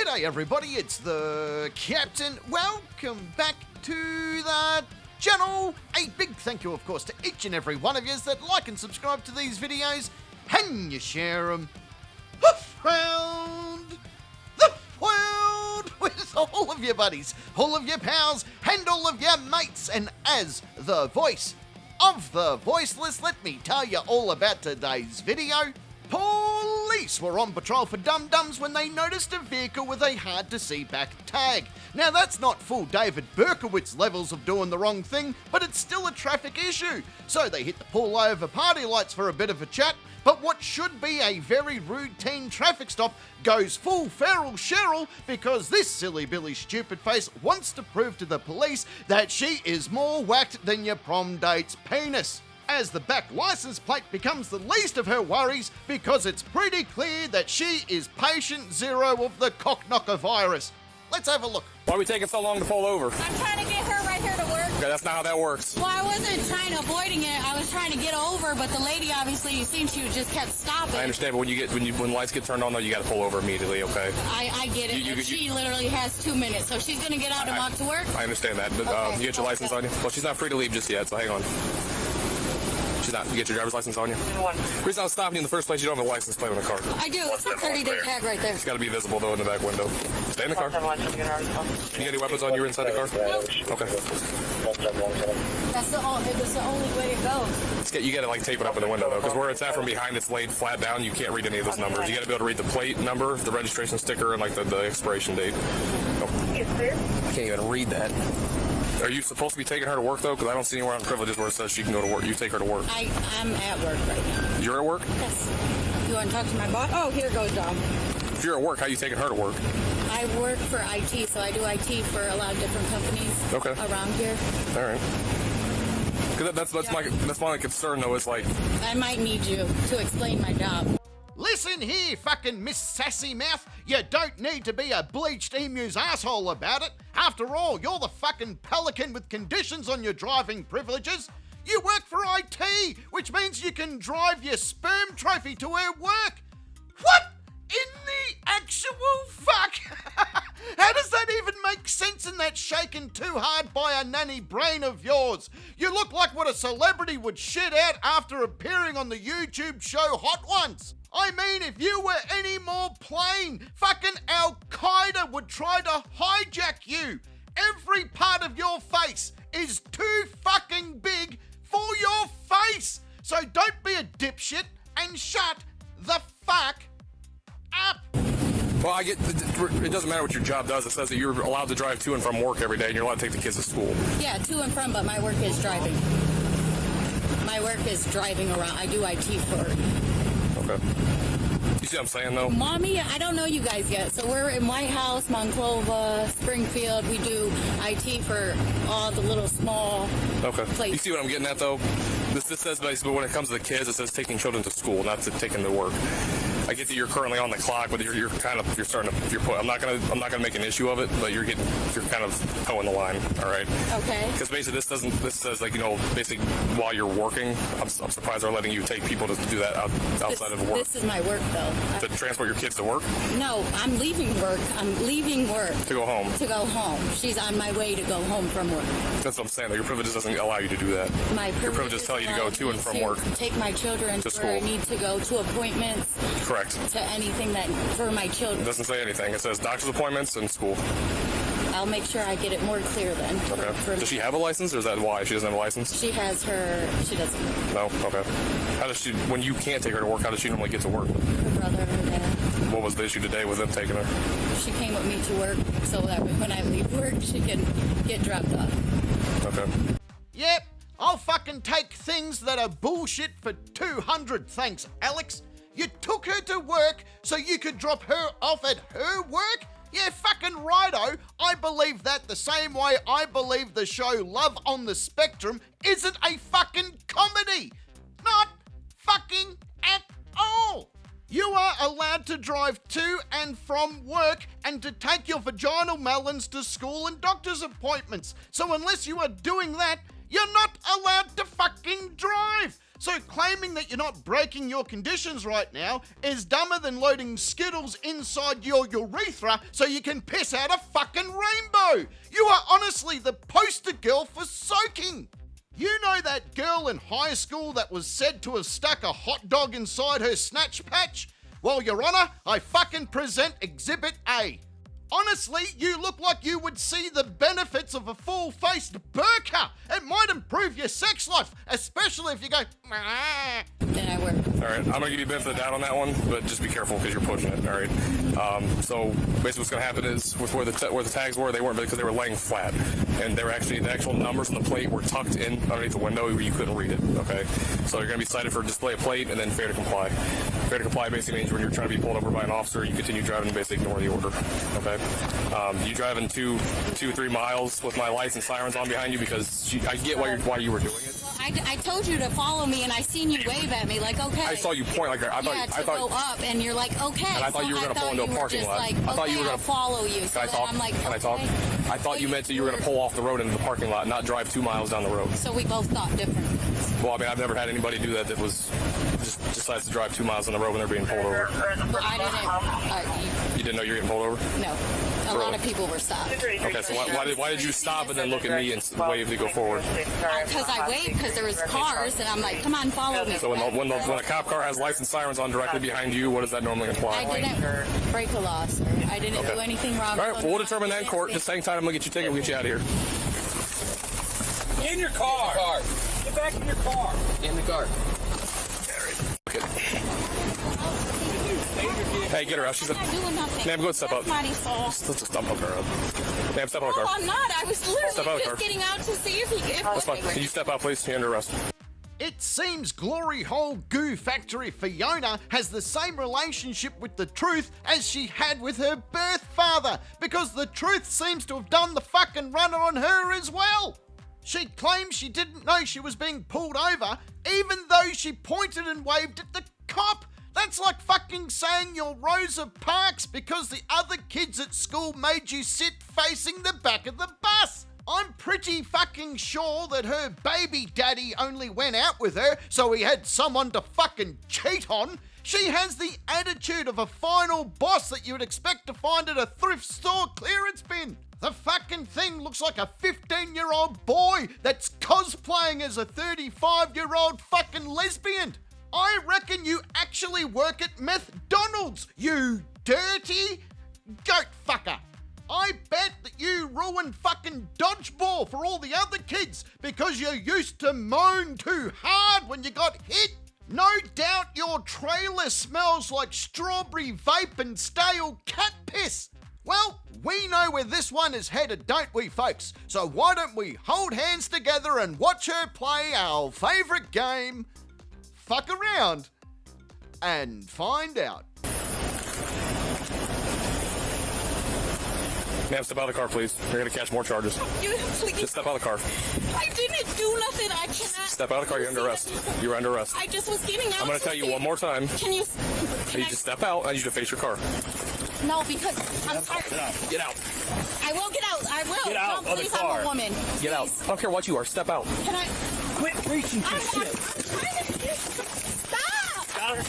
G'day everybody, it's the Captain. Welcome back to the channel. A big thank you, of course, to each and every one of you that like and subscribe to these videos and you share them around the world with all of your buddies, all of your pals, and all of your mates. And as the voice of the voiceless, let me tell you all about today's video. Police were on patrol for dum-dums when they noticed a vehicle with a hard-to-see back tag. Now that's not full David Berkowitz levels of doing the wrong thing, but it's still a traffic issue. So they hit the pull-over party lights for a bit of a chat, but what should be a very routine traffic stop goes full feral Cheryl because this silly Billy stupid face wants to prove to the police that she is more whacked than your prom date's penis. As the back license plate becomes the least of her worries because it's pretty clear that she is patient zero of the cockknocker virus. Let's have a look. Why are we taking so long to pull over? I'm trying to get her right here to work. Okay, that's not how that works. Well, I wasn't trying to avoiding it. I was trying to get over, but the lady obviously, you seen she just kept stopping. I understand, but when lights get turned on, though, you got to pull over immediately. Okay. I get it. She literally has 2 minutes, so she's gonna get out and walk to work. I understand that, but Okay. you get your license on you. Well, she's not free to leave just yet, so hang on. She's not. You get your driver's license on you? The reason I was stopping you in the first place, you don't have a license plate on the car. I do. It's a 30-day tag right there. It's got to be visible, though, in the back window. Stay in the car. You got any weapons on you inside the car? Okay. That's the only way it goes. You got to like tape it up in the window, though, because where it's at from behind, it's laid flat down. You can't read any of those numbers. You got to be able to read the plate number, the registration sticker, and like the expiration date. Yes, sir. I can't even read that. Are you supposed to be taking her to work, though? Because I don't see anywhere on privileges where it says she can go to work. You take her to work. I'm at work right now. You're at work? Yes. You want to talk to my boss? Oh, here goes Dom. If you're at work, how are you taking her to work? I work for IT, so I do IT for a lot of different companies around here. All right. Because that's my concern, though, is like... I might need you to explain my job. Listen here, fucking Miss Sassy Mouth. You don't need to be a bleached emu's asshole about it. After all, you're the fucking pelican with conditions on your driving privileges. You work for IT, which means you can drive your sperm trophy to her work. What in the actual fuck? How does that even make sense in that shaken too hard by a nanny brain of yours? You look like what a celebrity would shit out after appearing on the YouTube show Hot Ones. I mean, if you were any more plain, fucking Al-Qaeda would try to hijack you. Every part of your face is too fucking big for your face. So don't be a dipshit and shut the fuck up. Well, I get... It doesn't matter what your job does. It says that you're allowed to drive to and from work every day, and you're allowed to take the kids to school. Yeah, to and from, but my work is driving. My work is driving around. I do IT for... Okay. You see what I'm saying, though? Mommy, I don't know you guys yet. So we're in White House, Monclova, Springfield. We do IT for all the little small places. You see what I'm getting at, though? This says basically when it comes to the kids, it says taking children to school, not to taking them to work. I get that you're currently on the clock, but you're starting to I'm not gonna make an issue of it, but you're kind of towing the line. All right. Okay. Because basically this says like basically while you're working, I'm surprised they're letting you take people to do that outside of work. This is my work though. To transport your kids to work? No, I'm leaving work. To go home. To go home. She's on my way to go home from work. That's what I'm saying. Your privilege doesn't allow you to do that. Your privileges tell you to go to and from work. Take my children to where I school. need to go to appointments. Correct. To anything that for my children. It doesn't say anything. It says doctor's appointments and school. I'll make sure I get it more clear then. Okay. Does she have a license, or is that why she doesn't have a license? She doesn't. No? Okay. How does she, when you can't take her to work, how does she normally get to work? Her brother and her dad. What was the issue today with them taking her? She came with me to work so that when I leave work, she can get dropped off. Okay. Yep, I'll fucking take things that are bullshit for 200, thanks, Alex. You took her to work so you could drop her off at her work? Yeah, fucking righto. I believe that the same way I believe the show Love on the Spectrum isn't a fucking comedy. Not fucking at all. You are allowed to drive to and from work and to take your vaginal melons to school and doctor's appointments. So unless you are doing that, you're not allowed to fucking drive. So claiming that you're not breaking your conditions right now is dumber than loading Skittles inside your urethra so you can piss out a fucking rainbow. You are honestly the poster girl for soaking. You know that girl in high school that was said to have stuck a hot dog inside her snatch patch? Well, Your Honor, I fucking present Exhibit A. Honestly, you look like you would see the benefits of a full-faced burqa. It might improve your sex life, especially if you go, Then I work. All right, I'm gonna give you a benefit of the doubt on that one, but just be careful because you're pushing it. All right. So basically, what's gonna happen is with where the tags were, they weren't because they were laying flat, and they were actually the actual numbers on the plate were tucked in underneath the window where you couldn't read it. Okay. So you're gonna be cited for display of plate and then failure to comply. Failure to comply basically means when you're trying to be pulled over by an officer, you continue driving and basically ignore the order. Okay. You driving 3 miles with my lights and sirens on behind you because I get why you were doing it. I told you to follow me, and I seen you wave at me like, okay. I saw you point like I thought go up, and you're like, okay. And I thought you were going to pull into a parking lot. Like, I thought you were going to follow you. Can I talk? Can I talk? I thought you meant that you were going to pull off the road into the parking lot, not drive 2 miles down the road. So we both thought different. Well, I mean, I've never had anybody do that was just decides to drive 2 miles on the road when they're being pulled over. Well, I didn't. You didn't know you were getting pulled over? No. A lot of people were stopped. Okay, so why did you stop and then look at me and wave to go forward? Because I waved because there was cars, and I'm like, come on, follow me. So when a cop car has lights and sirens on directly behind you, what does that normally imply? I didn't break a law, sir. I didn't do anything wrong. All right, we'll determine that in court. Just hang tight. I'm going to get your ticket. We'll get you out of here. Get in your car. Get back in your car. Get in the car. Hey, get her out. She's I'm not doing nothing. Ma'am, go and step up. Somebody's fault. Let's just dump her up. Ma'am, step out of the No, car. I'm not. I was literally just getting out to see if he... That's fine. Can you step out, please? You're under arrest. It seems Glory Hole Goo Factory Fiona has the same relationship with the truth as she had with her birth father, because the truth seems to have done the fucking runner on her as well. She claims she didn't know she was being pulled over, even though she pointed and waved at the cop. That's like fucking saying you're Rosa Parks because the other kids at school made you sit facing the back of the bus. I'm pretty fucking sure that her baby daddy only went out with her so he had someone to fucking cheat on. She has the attitude of a final boss that you would expect to find at a thrift store clearance bin. The fucking thing looks like a 15-year-old boy that's cosplaying as a 35-year-old fucking lesbian. I reckon you actually work at McDonald's, you dirty goat fucker. I bet that you ruined fucking dodgeball for all the other kids because you used to moan too hard when you got hit. No doubt your trailer smells like strawberry vape and stale cat piss. Well, we know where this one is headed, don't we, folks? So why don't we hold hands together and watch her play our favourite game, Fuck Around and Find Out. Ma'am, step out of the car, please. You're going to catch more charges. You please. Just step out of the car. I didn't do nothing. I cannot. Step out of the car. You're under arrest. You're under arrest. I just was getting out. I'm going to tell you one more time. Can you Just step out. I need you to face your car. No, because I'm sorry. Get out. I will get out. I will. Get out no, of the please, car. I'm a woman. Get out. I don't care what you are. Step out. Can I? Quit reaching for shit. Stop!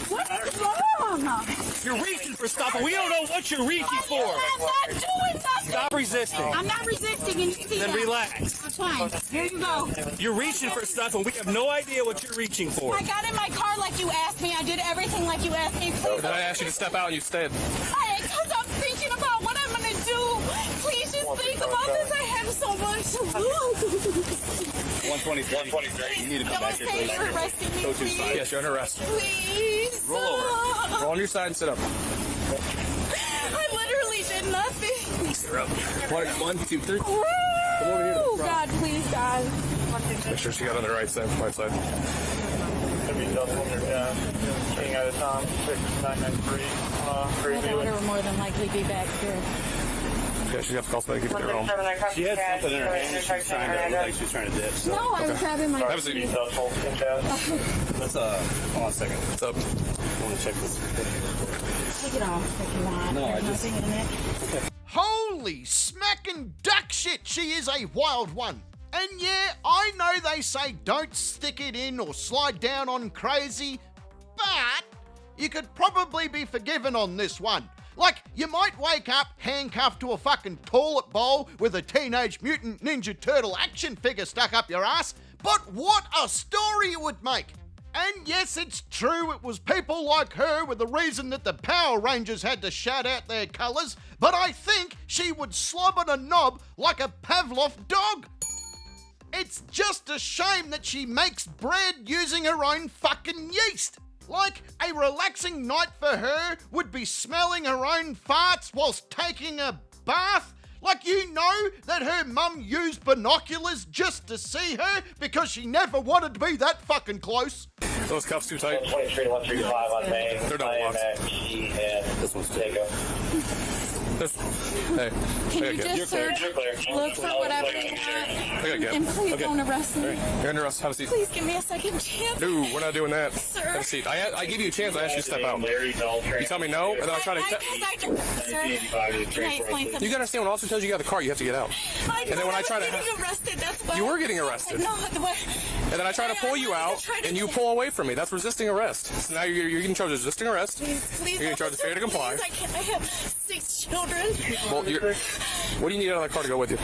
What's wrong? You're reaching for stuff, and we don't know what you're reaching for. I'm not doing nothing. Stop resisting. I'm not resisting, and you see Then that. relax. That's fine. Here you go. You're reaching for stuff, and we have no idea what you're reaching for. I got in my car like you asked me. I did everything like you asked me. Please. Then I asked you to step out and you stayed. Because I'm thinking about what I'm going to do. Please just think about this. I have so much to lose. 123. You need to come back here, please. You're arresting me, please. Yes, you're under arrest. Please. Roll over. Roll on your side and sit up. I literally did nothing. Sit up. 1, 2, 3. Woo! Come over here to the front. God, please, God. Make sure she got on the right side. Right side. King out of Tom, 6993. My daughter will more than likely be back here. Yeah, she's got to call somebody to get her home. She had something in her hand. She's trying to ditch. So. No, I was grabbing my... Have a seat. Let's, hold on a second. What's up? I want to check this. Take it off if you want. No, I There's just- nothing in it. Holy smacking duck shit, she is a wild one. And yeah, I know they say don't stick it in or slide down on crazy, but you could probably be forgiven on this one. Like, you might wake up handcuffed to a fucking toilet bowl with a Teenage Mutant Ninja Turtle action figure stuck up your ass, but what a story it would make! And yes, it's true, it was people like her were the reason that the Power Rangers had to shout out their colours, but I think she would slob on a knob like a Pavlov dog. It's just a shame that she makes bread using her own fucking yeast. Like, a relaxing night for her would be smelling her own farts whilst taking a bath. Like, you know that her mum used binoculars just to see her because she never wanted to be that fucking close. Those cuffs too tight? 123 135 on Main. They're double locks. This one's Jacob. Hey. Can you just search, look for whatever you want, and please don't arrest me. You're under arrest. Have a seat. Please give me a second chance. No, we're not doing that. Sir. Have a seat. I give you a chance. I ask you to step out. You tell me no, and then I try to... Sir, can I explain something? You gotta understand, when an officer tells you got the car, you have to get out. And then when I try to... getting arrested, that's why. You were getting arrested. No, and then I try to pull you out, and you pull away from me. That's resisting arrest. So now you're getting charged with resisting arrest. Please, you're getting charged with failure to comply. Please, I have 6 children. Well, what do you need out of that car to go with you?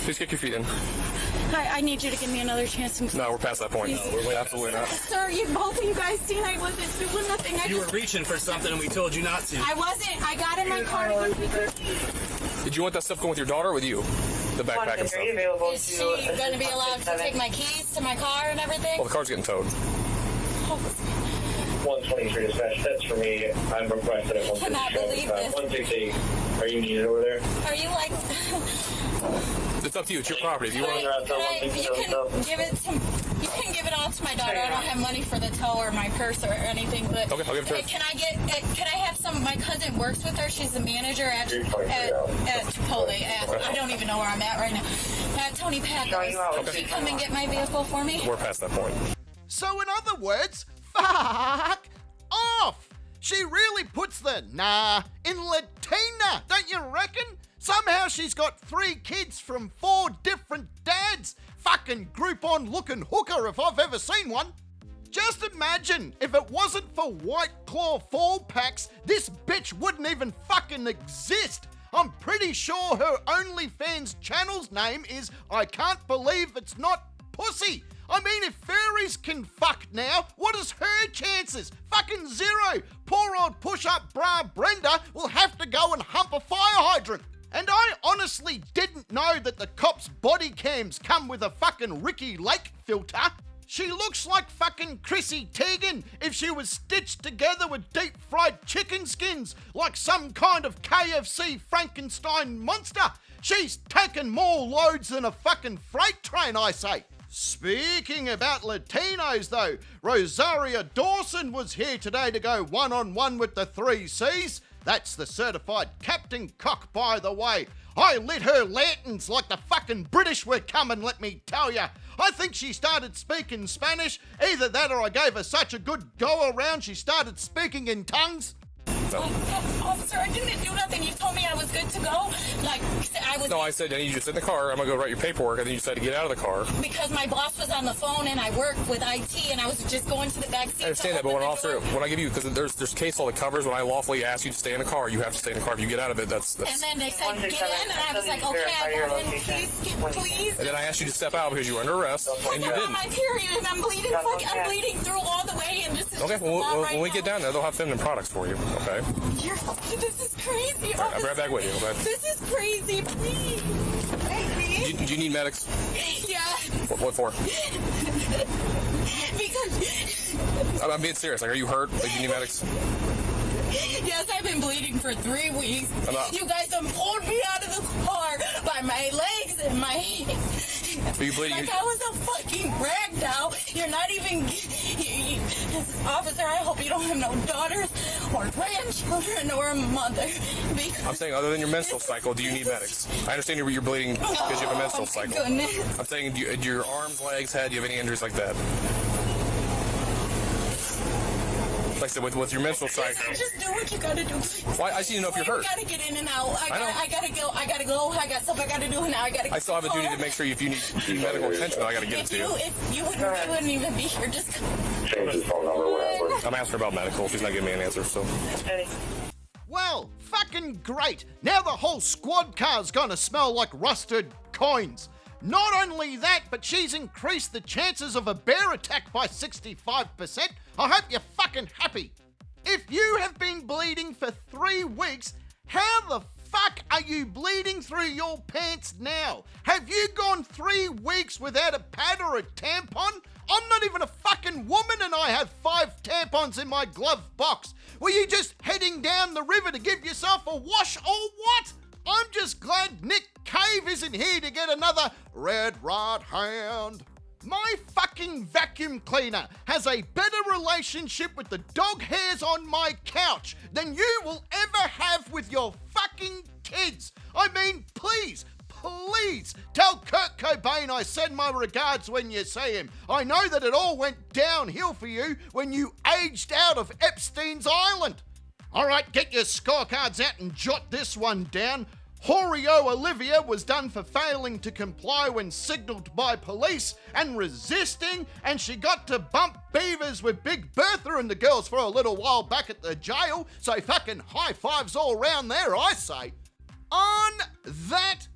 Please kick your feet in. I need you to give me another chance. No, we're past that point. Please. No, we're absolutely not. Sir, both of you guys seen I wasn't doing nothing. You were reaching for something and we told you not to. I wasn't. I got in my car to give me your keys. Did you want that stuff going with your daughter or with you? The backpack and stuff. Is she going to be allowed to take my keys to my car and everything? Well, the car's getting towed. 123 dispatch, that's for me. I'm requested at 163. I cannot believe this. 168. Are you needed over there? Are you like... It's up to you. It's your property. If you want you can give it to... You can give it all to my daughter. I don't have money for the tow or my purse or anything, but... Okay, I'll give it to her. Can I have some... My cousin works with her. She's the manager at Chipotle. I don't even know where I'm at right now. At Tony Packers. Can she come and get my vehicle for me? We're past that point. So in other words, fuck off! She really puts the nah in Latina, don't you reckon? Somehow she's got 3 kids from 4 different dads. Fucking Groupon looking hooker if I've ever seen one. Just imagine if it wasn't for White Claw 4-packs, this bitch wouldn't even fucking exist. I'm pretty sure her OnlyFans channel's name is I Can't Believe It's Not Pussy. I mean, if furries can fuck now, what is her chances? Fucking 0. Poor old push-up bra Brenda will have to go and hump a fire hydrant. And I honestly didn't know that the cops' body cams come with a fucking Ricky Lake filter. She looks like fucking Chrissy Teigen if she was stitched together with deep-fried chicken skins, like some kind of KFC Frankenstein monster. She's taken more loads than a fucking freight train, I say. Speaking about Latinos though, Rosaria Dawson was here today to go one-on-one with the 3 Cs. That's the certified Captain Cock, by the way. I lit her lanterns like the fucking British were coming, let me tell ya. I think she started speaking Spanish. Either that or I gave her such a good go around she started speaking in tongues. No. Officer, I didn't do nothing. You told me I was good to go. Like, I was... No, I said, I need you to sit in the car. I'm going to go write your paperwork. And then you decided to get out of the car. Because my boss was on the phone and I work with IT and I was just going to the back seat. I understand that, but when I give you, because there's case law that covers, when I lawfully ask you to stay in the car, you have to stay in the car. If you get out of it, that's... And then they said, get in, and I was like, okay, I got in, please. And then I asked you to step out because you were under arrest, and you didn't. I'm on my period and I'm bleeding, I'm bleeding through all the way, and this is okay, well, when we get down there, they'll have feminine products for you, okay? This is crazy. All right, I'll be right back with you, okay? This is crazy, please. Do you need medics? Yeah. What for? Because... I'm being serious. Like, are you hurt? Like, do you need medics? Yes, I've been bleeding for 3 weeks. You guys have pulled me out of the car by my legs and my... Are you bleeding? Like I was a fucking rag doll. You're not even... Officer, I hope you don't have no daughters or grandchildren or a mother. I'm saying, other than your menstrual cycle, do you need medics? I understand you're bleeding because you have a menstrual cycle. Goodness. I'm saying, do your arms, legs, head, do you have any injuries like that? Like I said, with your menstrual cycle. Just do what you gotta do. Why? I just need to know if you're hurt. I gotta get in and out. I know. I gotta go. I got stuff I gotta do now. I still have a duty to make sure if you need medical attention, I gotta get it to you. If you wouldn't even be here, just Change his phone number, whatever. I'm asking her about medical. She's not giving me an answer, so. Well, fucking great. Now the whole squad car's gonna smell like rusted coins. Not only that, but she's increased the chances of a bear attack by 65%. I hope you're fucking happy. If you have been bleeding for 3 weeks, how the fuck are you bleeding through your pants now? Have you gone 3 weeks without a pad or a tampon? I'm not even a fucking woman and I have 5 tampons in my glove box. Were you just heading down the river to give yourself a wash or what? I'm just glad Nick Cave isn't here to get another red right hand. My fucking vacuum cleaner has a better relationship with the dog hairs on my couch than you will ever have with your fucking kids. I mean, please tell Kurt Cobain I send my regards when you see him. I know that it all went downhill for you when you aged out of Epstein's Island. All right, get your scorecards out and jot this one down. Horio Olivia was done for failing to comply when signalled by police and resisting, and she got to bump beavers with Big Bertha and the girls for a little while back at the jail, so fucking high fives all round there, I say. On that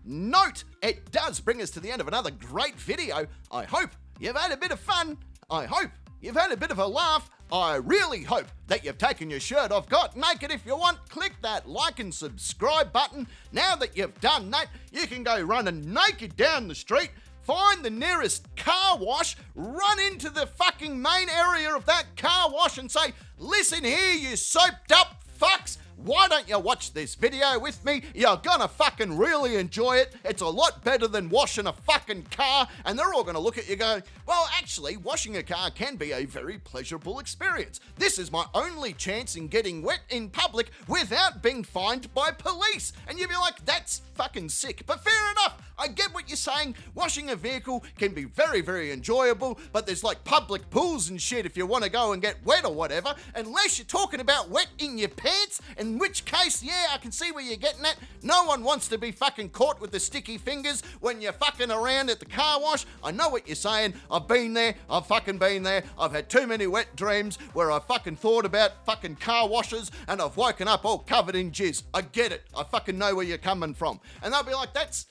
note, it does bring us to the end of another great video. I hope you've had a bit of fun. I hope you've had a bit of a laugh. I really hope that you've taken your shirt off, got naked if you want, click that like and subscribe button. Now that you've done that, you can go running naked down the street, find the nearest car wash, run into the fucking main area of that car wash and say, listen here, you soaped up fucks, why don't you watch this video with me? You're gonna fucking really enjoy it. It's a lot better than washing a fucking car. And they're all gonna look at you going, well, actually, washing a car can be a very pleasurable experience. This is my only chance in getting wet in public without being fined by police. And you'd be like, that's fucking sick. But fair enough, I get what you're saying. Washing a vehicle can be very, very enjoyable, but there's like public pools and shit if you want to go and get wet or whatever, unless you're talking about wet in your pants, in which case, yeah, I can see where you're getting at. No one wants to be fucking caught with the sticky fingers when you're fucking around at the car wash. I know what you're saying. I've been there. I've fucking been there. I've had too many wet dreams where I fucking thought about fucking car washes and I've woken up all covered in jizz. I get it. I fucking know where you're coming from. And they'll be like, that's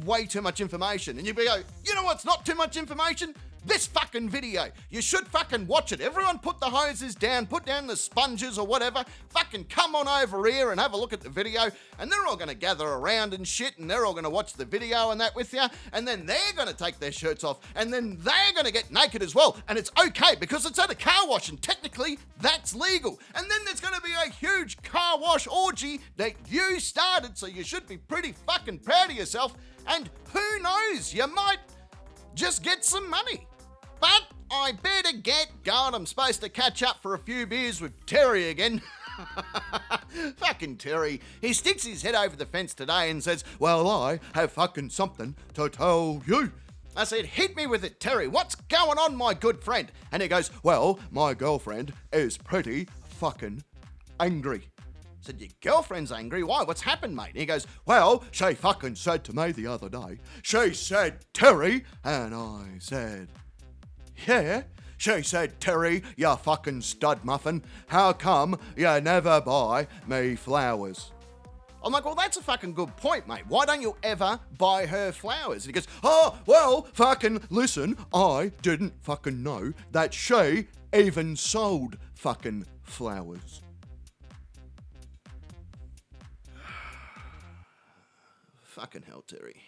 way too much information. And you'll be like, you know what's not too much information? This fucking video. You should fucking watch it. Everyone put the hoses down, put down the sponges or whatever. Fucking come on over here and have a look at the video. And they're all going to gather around and shit, and they're all going to watch the video and that with you. And then they're going to take their shirts off. And then they're going to get naked as well. And it's okay because it's at a car wash and technically that's legal. And then there's going to be a huge car wash orgy that you started, so you should be pretty fucking proud of yourself. And who knows, you might just get some money. But I better get going. I'm supposed to catch up for a few beers with Terry again. Fucking Terry. He sticks his head over the fence today and says, well, I have fucking something to tell you. I said, hit me with it, Terry. What's going on, my good friend? And he goes, well, my girlfriend is pretty fucking angry. I said, your girlfriend's angry? Why? What's happened, mate? And he goes, well, she fucking said to me the other day, she said, Terry, and I said, yeah. She said, Terry, you fucking stud muffin, how come you never buy me flowers? I'm like, well, that's a fucking good point, mate. Why don't you ever buy her flowers? And he goes, oh, well, fucking listen, I didn't fucking know that she even sold fucking flowers. Fucking hell, Terry.